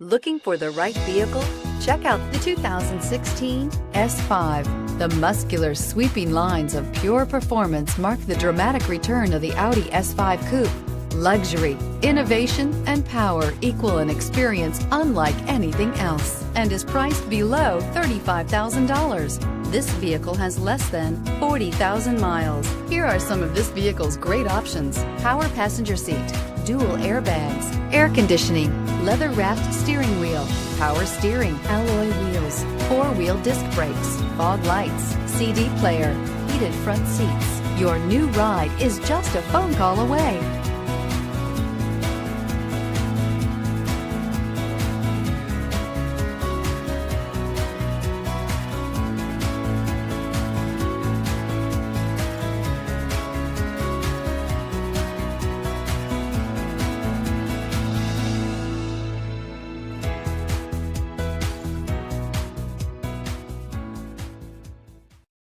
Looking for the right vehicle? Check out the 2016 S5. The muscular, sweeping lines of pure performance mark the dramatic return of the Audi S5 Coupe. Luxury, innovation, and power equal an experience unlike anything else and is priced below $35,000. This vehicle has less than 40,000 miles. Here are some of this vehicle's great options: power passenger seat, dual airbags, air conditioning, leather-wrapped steering wheel, power steering, alloy wheels, four-wheel disc brakes, fog lights, CD player, heated front seats. Your new ride is just a phone call away.